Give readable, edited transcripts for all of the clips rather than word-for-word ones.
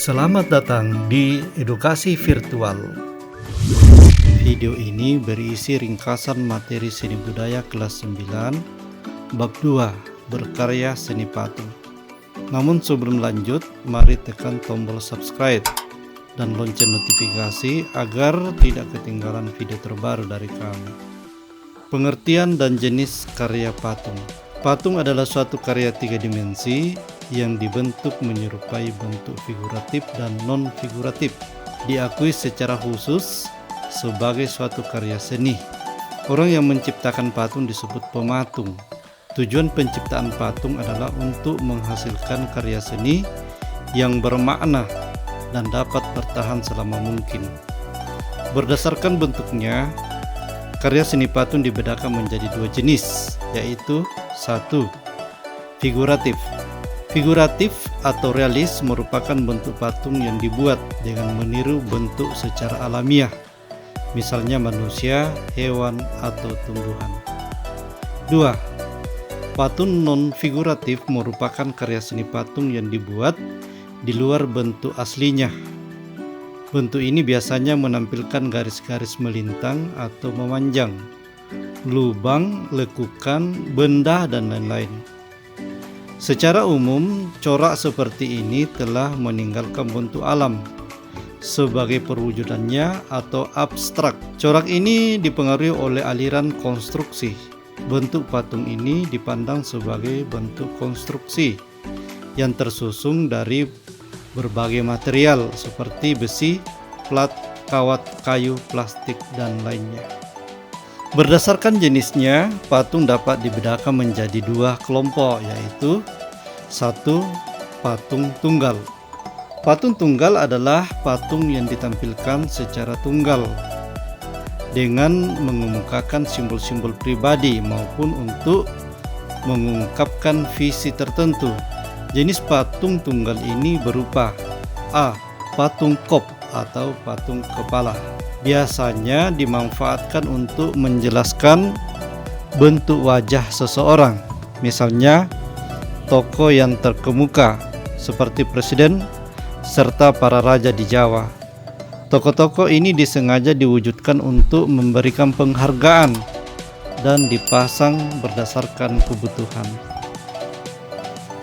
Selamat datang di Edukasi Virtual. Video ini berisi ringkasan materi seni budaya kelas 9, Bab 2, Berkarya Seni Patung. Namun sebelum lanjut, mari tekan tombol subscribe dan lonceng notifikasi agar tidak ketinggalan video terbaru dari kami. Pengertian dan jenis karya patung. Patung adalah suatu karya 3 dimensi yang dibentuk menyerupai bentuk figuratif dan non-figuratif, diakui secara khusus sebagai suatu karya seni. Orang yang menciptakan patung disebut pematung. Tujuan penciptaan patung adalah untuk menghasilkan karya seni yang bermakna dan dapat bertahan selama mungkin. Berdasarkan bentuknya, karya seni patung dibedakan menjadi 2 jenis, yaitu 1. Figuratif. Figuratif atau realis merupakan bentuk patung yang dibuat dengan meniru bentuk secara alamiah, misalnya manusia, hewan, atau tumbuhan. 2. Patung non-figuratif merupakan karya seni patung yang dibuat di luar bentuk aslinya. Bentuk ini biasanya menampilkan garis-garis melintang atau memanjang, lubang, lekukan, benda, dan lain-lain. Secara umum, corak seperti ini telah meninggalkan bentuk alam sebagai perwujudannya atau abstrak. Corak ini dipengaruhi oleh aliran konstruksi. Bentuk patung ini dipandang sebagai bentuk konstruksi yang tersusun dari berbagai material seperti besi, plat, kawat, kayu, plastik, dan lainnya. Berdasarkan jenisnya, patung dapat dibedakan menjadi 2 kelompok, yaitu 1. Patung tunggal. Patung tunggal adalah patung yang ditampilkan secara tunggal dengan mengemukakan simbol-simbol pribadi maupun untuk mengungkapkan visi tertentu. Jenis patung tunggal ini berupa A. Patung kop atau patung kepala. Biasanya dimanfaatkan untuk menjelaskan bentuk wajah seseorang, misalnya tokoh yang terkemuka seperti presiden serta para raja di Jawa. Tokoh-tokoh ini disengaja diwujudkan untuk memberikan penghargaan dan dipasang berdasarkan kebutuhan.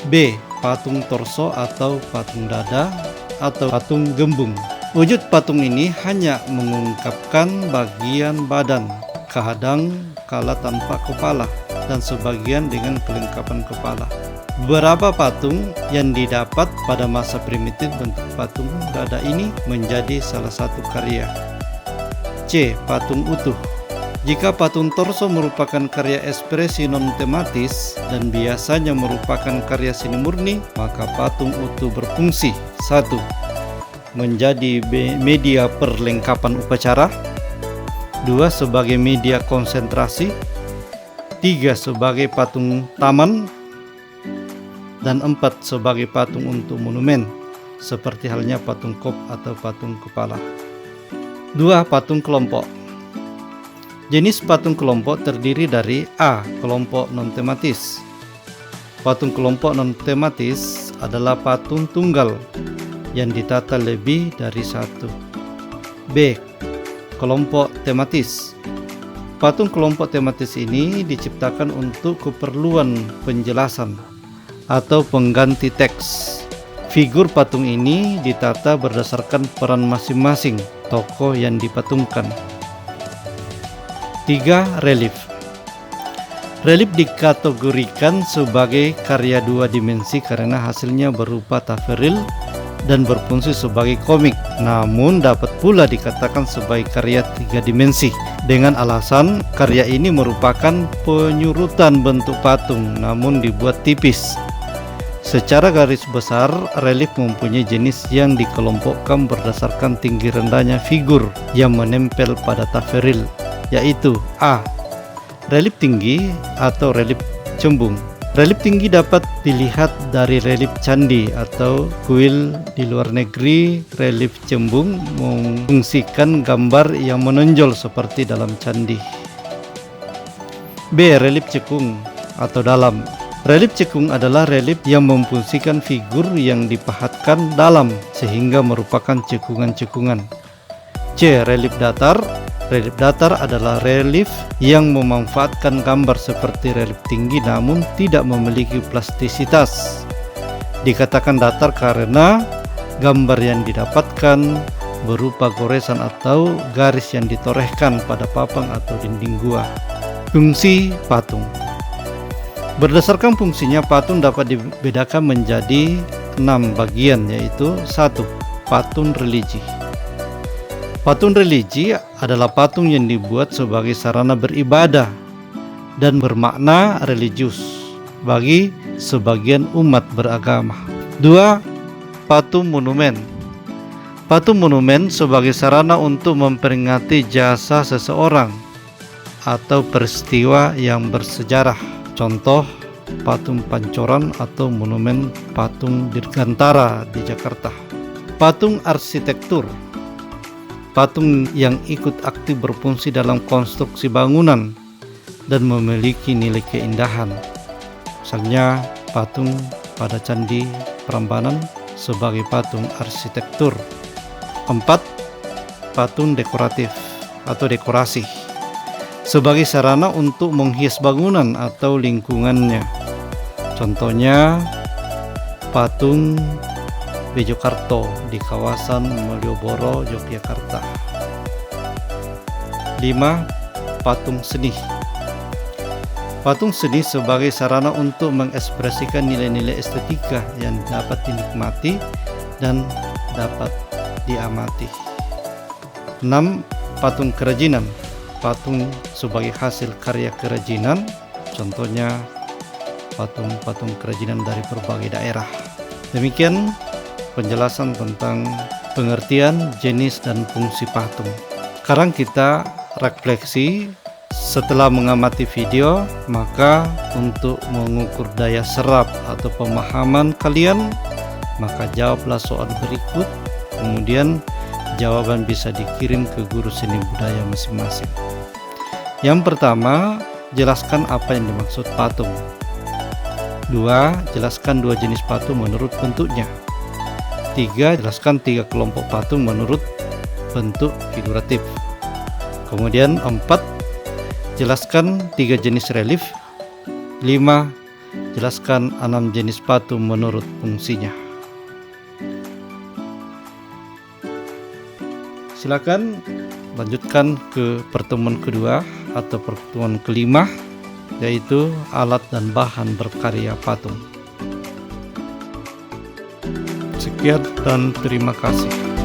B. Patung torso atau patung dada atau patung gembung. Wujud patung ini hanya mengungkapkan bagian badan, kadang kala tanpa kepala dan sebagian dengan kelengkapan kepala. Beberapa patung yang didapat pada masa primitif bentuk patung dada ini menjadi salah satu karya. C. Patung utuh. Jika patung torso merupakan karya ekspresi non-tematis dan biasanya merupakan karya seni murni, maka patung utuh berfungsi 1. Menjadi media perlengkapan upacara, 2. Sebagai media konsentrasi, 3. Sebagai patung taman, dan 4. Sebagai patung untuk monumen, seperti halnya patung kop atau patung kepala. 2. Patung kelompok. Jenis patung kelompok terdiri dari A. Kelompok non-tematis. Patung kelompok non-tematis adalah patung tunggal yang ditata lebih dari 1. B. Kelompok tematis. Patung kelompok tematis ini diciptakan untuk keperluan penjelasan atau pengganti teks. Figur patung ini ditata berdasarkan peran masing-masing tokoh yang dipatungkan. 3. Relief. Relief dikategorikan sebagai karya 2 dimensi karena hasilnya berupa taferil dan berfungsi sebagai komik, namun dapat pula dikatakan sebagai karya 3 dimensi dengan alasan karya ini merupakan penyurutan bentuk patung namun dibuat tipis. Secara garis besar, relief mempunyai jenis yang dikelompokkan berdasarkan tinggi rendahnya figur yang menempel pada taferil, yaitu A. Relief tinggi atau relief cembung. Relief tinggi dapat dilihat dari relief candi atau kuil di luar negeri. Relief cembung memfungsikan gambar yang menonjol seperti dalam candi. B. Relief cekung atau dalam. Relief cekung adalah relief yang memfungsikan figur yang dipahatkan dalam sehingga merupakan cekungan-cekungan. C. Relief datar. Relief datar adalah relief yang memanfaatkan gambar seperti relief tinggi namun tidak memiliki plastisitas. Dikatakan datar karena gambar yang didapatkan berupa goresan atau garis yang ditorehkan pada papan atau dinding gua. Fungsi patung. Berdasarkan fungsinya, patung dapat dibedakan menjadi 6 bagian, yaitu 1. Patung religi. Patung religi adalah patung yang dibuat sebagai sarana beribadah dan bermakna religius bagi sebagian umat beragama. 2. Patung monumen. Patung monumen sebagai sarana untuk memperingati jasa seseorang atau peristiwa yang bersejarah. Contoh, patung Pancoran atau monumen patung Dirgantara di Jakarta. Patung arsitektur. Patung yang ikut aktif berfungsi dalam konstruksi bangunan dan memiliki nilai keindahan. Misalnya patung pada Candi Prambanan sebagai patung arsitektur. 4. Patung dekoratif atau dekorasi sebagai sarana untuk menghias bangunan atau lingkungannya. Contohnya patung Bejokarto di kawasan Malioboro, Yogyakarta. 5. Patung seni. Patung seni sebagai sarana untuk mengekspresikan nilai-nilai estetika yang dapat dinikmati dan dapat diamati. 6. Patung kerajinan. Patung sebagai hasil karya kerajinan, contohnya patung-patung kerajinan dari berbagai daerah. Demikian penjelasan tentang pengertian, jenis, dan fungsi patung. Sekarang kita refleksi. Setelah mengamati video, maka untuk mengukur daya serap atau pemahaman kalian, maka jawablah soal berikut, kemudian jawaban bisa dikirim ke guru seni budaya masing-masing. Yang pertama, jelaskan apa yang dimaksud patung. 2. Jelaskan 2 jenis patung menurut bentuknya. 3. Jelaskan 3 kelompok patung menurut bentuk figuratif. Kemudian 4. Jelaskan 3 jenis relief. 5. Jelaskan 6 jenis patung menurut fungsinya. Silakan lanjutkan ke pertemuan kedua atau pertemuan kelima, yaitu alat dan bahan berkarya patung. Sekian dan terima kasih.